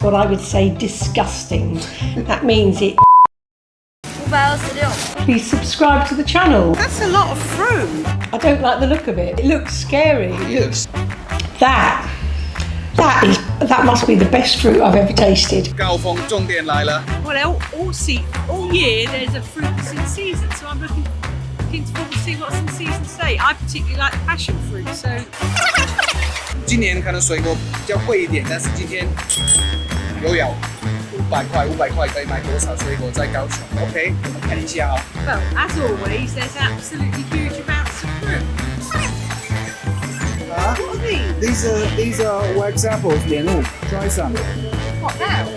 What I would say disgusting. That means it. 526. Please subscribe to the channel. That's a lot of fruit. I don't like the look of it. It looks scary. It looks. That must be the best fruit I've ever tasted. 高峰重点来了。 Well, all year there's a fruit that's in season, so I'm looking forward to see what's in season today. I particularly like the passion fruit, so. 今年可能水果比较贵一点，但是今天有500块可以买多少水果在高雄 ？OK， 我们看一下啊。Well, as always, there's absolutely huge amounts of fruit. What are these? These are wax apples, 莲雾. Try some. What now?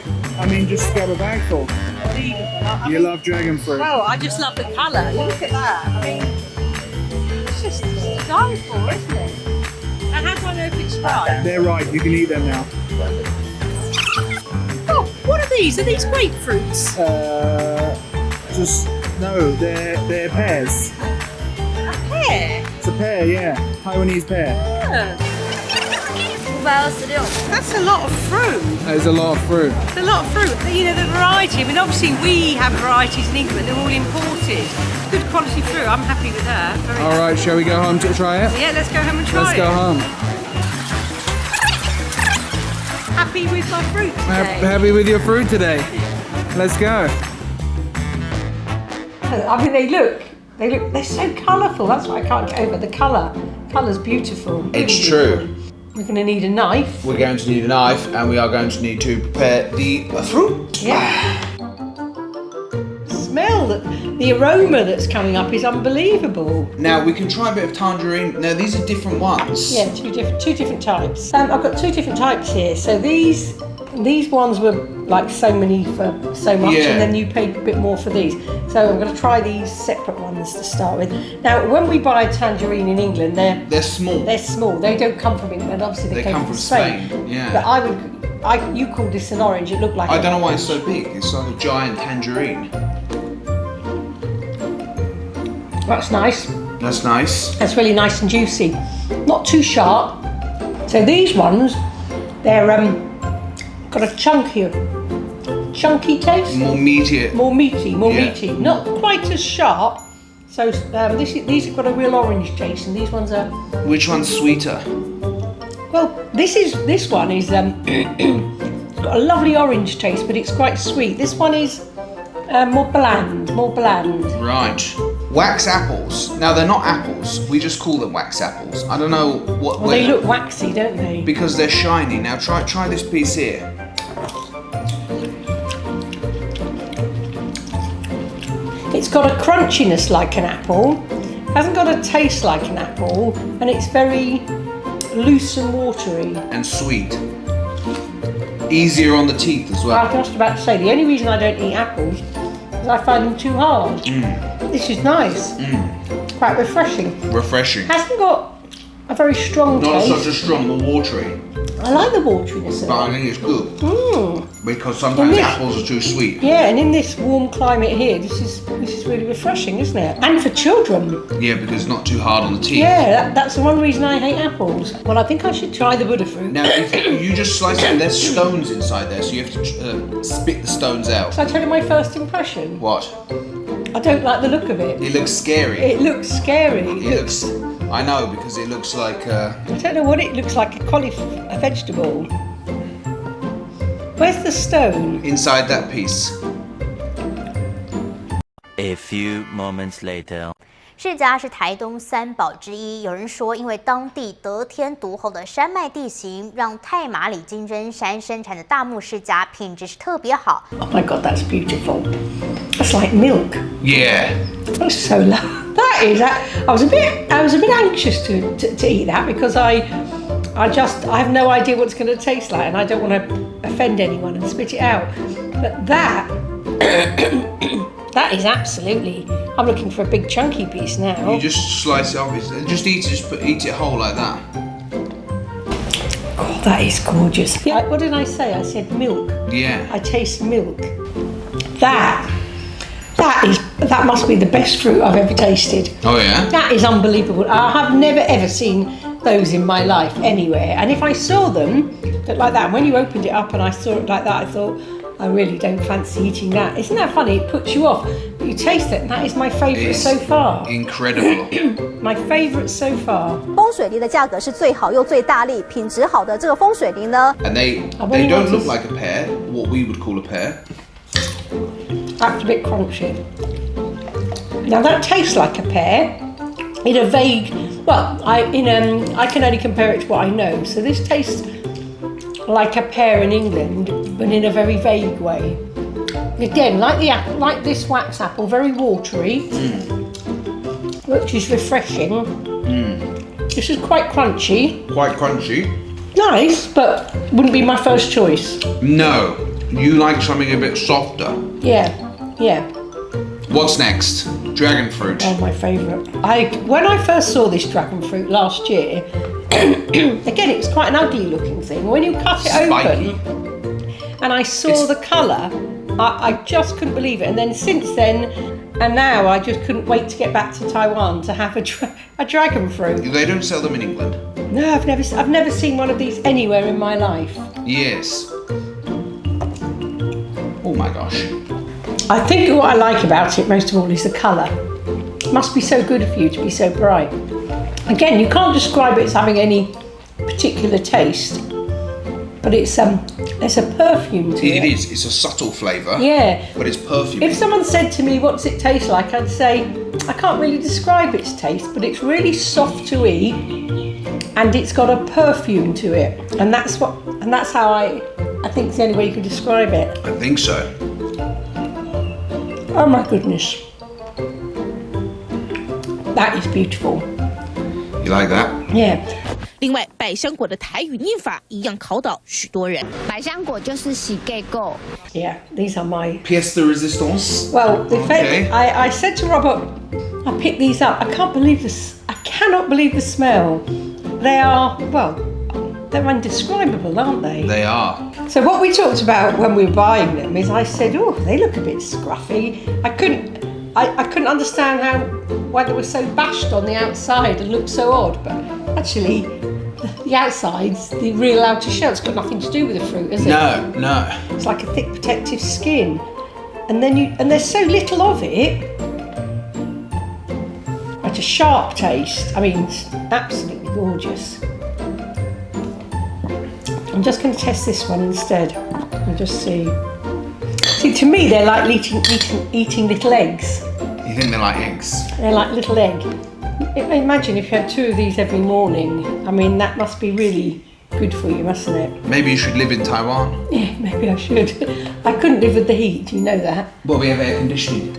I mean, just grab a bag full. You love dragon fruit. Well, I just love the colour. Look at that. I mean, it's just to die for, isn't it? And how do I know if it's right? They're right. You can eat them now. Oh, what are these? Are these grapefruits? No, they're pears. A pear? It's a pear, yeah. Taiwanese pear. Yeah. 526. That's a lot of fruit. That is a lot of fruit. It's a lot of fruit. You know, the variety. I mean, obviously we have varieties in England. They're all imported. Good quality fruit. I'm happy with that. Very All right, shall we go home to try it? Yeah, let's go home and try Let's it. go home. Happy with my fruit today. Happy with your fruit today. Let's go. I mean, they're so colourful. That's why I can't get over the colour. Colour's beautiful. It's Really true. beautiful. We're going to need a knife. We're going to need a knife and we are going to need to prepare the fruit. Yeah. Smell the aroma that's coming up is unbelievable. Now we can try a bit of tangerine. Now these are different ones. Yeah, two different types. I've got two different types here. So these ones were like so many for so much, Yeah. and then you paid a bit more for these. So I'm going to try these separate ones to start with. Now, when we buy tangerine in England, They're small. they're small. They don't come from England. Obviously, they come from Spain. Yeah. But you call this an orange. It looked like. I don't know why it's so big. It's like a giant tangerine. That's nice. That's nice. That's really nice and juicy. Not too sharp. So these ones, they're got a chunky taste. More meaty. More meaty. Yeah. Not quite as sharp. So these have got a real orange taste, and these ones are. Which one's sweeter? Well, this one is got a lovely orange taste, but it's quite sweet. This one is more bland. Right. Wax apples. Now they're not apples. We just call them wax apples. I don't know what. Well, they look waxy, don't they? Because they're shiny. Now try this piece here. It's got a crunchiness like an apple, hasn't got a taste like an apple, and it's very loose and watery. And sweet. Easier on the teeth as I well. was just about to say, the only reason I don't eat apples is I find them too hard. This is nice. Quite refreshing. Refreshing. Hasn't got a very strong Not taste. such a strong, but watery. I like the wateriness of But I it. think it's good. Because sometimes apples are too sweet. Yeah, and in this warm climate here, this is really refreshing, isn't it? And for children. Yeah, because it's not too hard on the teeth. Yeah, that's the one reason I hate apples. Well, I think I should try the Buddha fruit. Now, if you just slice it, there's stones inside there, so you have to spit the stones out. So I tell you my first impression. What? I don't like the look of it. It looks scary. It looks scary. It looks. I know, because it looks like. I don't know what it looks like. A vegetable. Where's the stone? Inside that piece. A few moments later. 世家是台东三宝之一，有人说，因为当地得天独厚的山脉地形，让太麻里金针山生产的大木世家品质是特别好。 Oh my God, that's beautiful. That's like milk. Yeah. That's so lovely. That is. I was a bit anxious to eat that because I have no idea what it's going to taste like, and I don't want to offend anyone and spit it out. But that is absolutely. I'm looking for a big chunky piece now. You just slice it off. Just eat it whole like that. Oh, that is gorgeous. Yeah, what did I say? I said milk. Yeah. I taste milk. That must be the best fruit I've ever tasted. Oh yeah. That is unbelievable. I have never ever seen those in my life anywhere. And if I saw them look like that, and when you opened it up and I saw it like that, I thought, I really don't fancy eating that. Isn't that funny? It puts you off. But you taste it, and that is my favourite so far. Incredible. My favourite so far. 风水梨的价格是最好又最大粒、品质好的这个风水梨呢。 And they don't look like a pear, what we would call a pear. That's a bit crunchy. Now that tastes like a pear in a vague. Well, I can only compare it to what I know. So this tastes like a pear in England, but in a very vague way. Again, like this wax apple, very watery, which is refreshing. This is quite crunchy. Quite crunchy. Nice, but wouldn't be my first choice. No, you like something a bit softer. Yeah. What's next? Dragon fruit. Oh, my favourite. When I first saw this dragon fruit last year, again, it was quite an ugly looking thing. When you cut it open and I saw the colour, I just couldn't believe it. And then since then, and now I just couldn't wait to get back to Taiwan to have a dragon fruit. They don't sell them in England. No, I've never seen one of these anywhere in my life. Yes. Oh my gosh. I think what I like about it most of all is the colour. It must be so good for you to be so bright. Again, you can't describe it as having any particular taste, but it's there's a perfume to it. It is. It's a subtle flavour. Yeah. But it's perfume. If someone said to me, "What's it taste like?" I'd say, I can't really describe its taste, but it's really soft to eat, and it's got a perfume to it, and that's how I think it's the only way you could describe it. I think so. Oh my goodness. That is beautiful. You like that? Yeah. 另外，百香果的台语念法一样考倒许多人。百香果就是洗盖垢。 Yeah, these are my. Pièce de résistance. Well, Okay. I said to Robert, I picked these up. I can't believe this. I cannot believe the smell. They are, well, they're indescribable, aren't they? They are. So what we talked about when we were buying them is I said, oh, they look a bit scruffy. I couldn't understand why they were so bashed on the outside and looked so odd, but actually the outside's the real outer shell. It's got nothing to do with the fruit, has it? No. It's like a thick protective skin. And there's so little of it. It's a sharp taste. I mean, it's absolutely gorgeous. I'm just going to test this one instead and just see. See, to me, they're like eating little eggs. You think they're like eggs? They're like little egg. Imagine if you had 2 of these every morning. I mean, that must be really good for you, mustn't it? Maybe you should live in Taiwan. Yeah, maybe I should. I couldn't live with the heat, you know that. Well, we have air conditioning.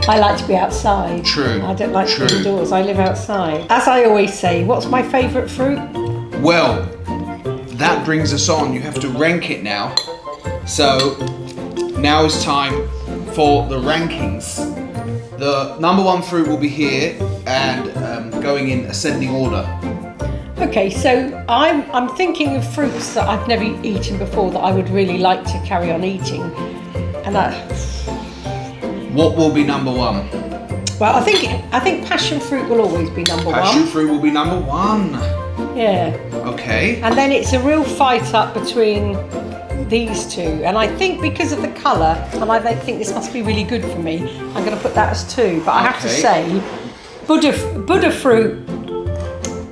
I like to be outside. True. I don't like to be indoors. I live outside. As I always say, what's my favourite fruit? Well, that brings us on. You have to rank it now. So now is time for the rankings. The number 1 fruit will be here and going in ascending order. Okay, so I'm thinking of fruits that I've never eaten before that I would really like to carry on eating, and What will be number 1? well, I think passion fruit will always be number Passion 1. fruit will be number 1. Yeah, Okay. and then it's a real fight up between these two, and I think because of the colour, and I don't think this must be really good for me, I'm going to put that as 2. But I have to Okay. say, Buddha fruit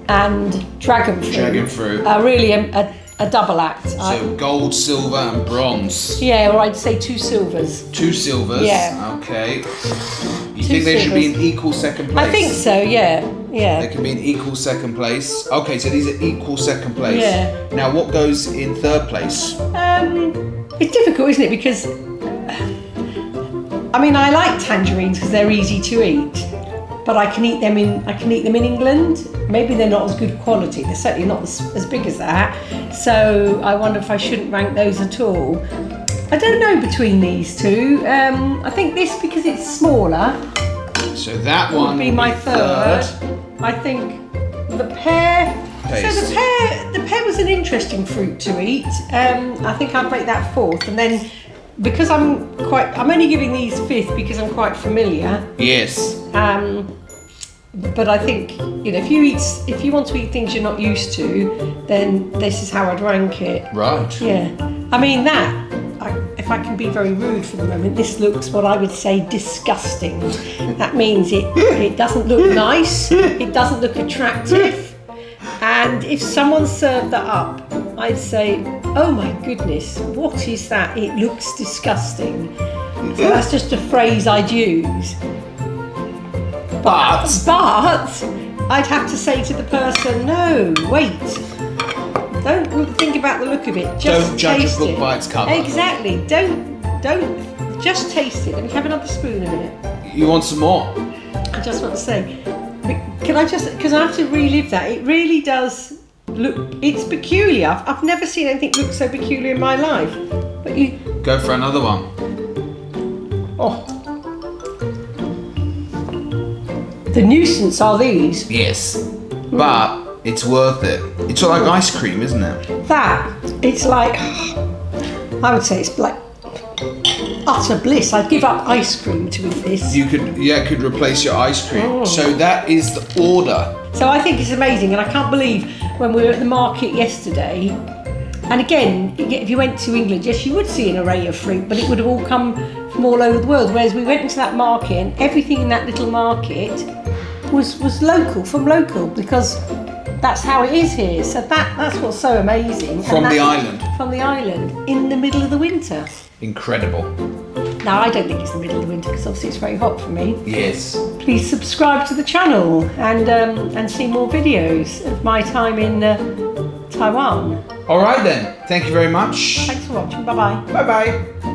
and dragon fruit are really a double act. So gold, silver and bronze. Yeah, or I'd say 2 silvers. 2 silvers. Yeah. Okay. You 2 think they should be in silvers. equal second place? I think so, yeah. They can be in equal second place. Okay, so these are equal second place. Yeah. Now what goes in third place? It's difficult, isn't it? Because I mean, I like tangerines because they're easy to eat, but I can eat them in England. Maybe they're not as good quality. They're certainly not as big as that. So I wonder if I shouldn't rank those at all. I don't know between these two. I think this, because it's smaller, So that would one be will my third. I think the pear. Taste. So the pear was an interesting fruit to eat. I think I'd make that 4th, and then because I'm only giving these 5th because I'm quite familiar. Yes. But I think, if you want to eat things you're not used to, then this is how I'd rank it. Right. Yeah. I mean if I can be very rude for the moment, this looks what I would say disgusting. That means it doesn't look nice, it doesn't look attractive, and if someone served that up, I'd say, oh my goodness, what is that? It looks disgusting. So that's just a phrase I'd use. But I'd have to say to the person, no, wait. Don't think about the look of it. Just Don't judge taste a book it. by its cover. Exactly. Don't. Just taste it. Let me have another spoon in a minute. You want some more? I just want to say, can I just? Because I have to relive that. It really does look. It's peculiar. I've never seen anything look so peculiar in my life. But you Go for another one. Oh. The nuisance are these. Yes, but it's worth it. It's like ice cream, isn't it? It's like, I would say it's like utter bliss. I'd give up ice cream to eat this. It could replace your ice cream. Oh. So that is the order. So I think it's amazing, and I can't believe when we were at the market yesterday, and again, if you went to England, yes, you would see an array of fruit, but it would have all come from all over the world, whereas we went into that market and everything in that little market was local, because that's how it is here. So that's what's so amazing. From the island. From the island, in the middle of the winter. Incredible. Now, I don't think it's the middle of the winter, because obviously it's very hot for me. Yes. Please subscribe to the channel and see more videos of my time in Taiwan. All right then. Thank you very much. Thanks for watching. Bye-bye. Bye-bye.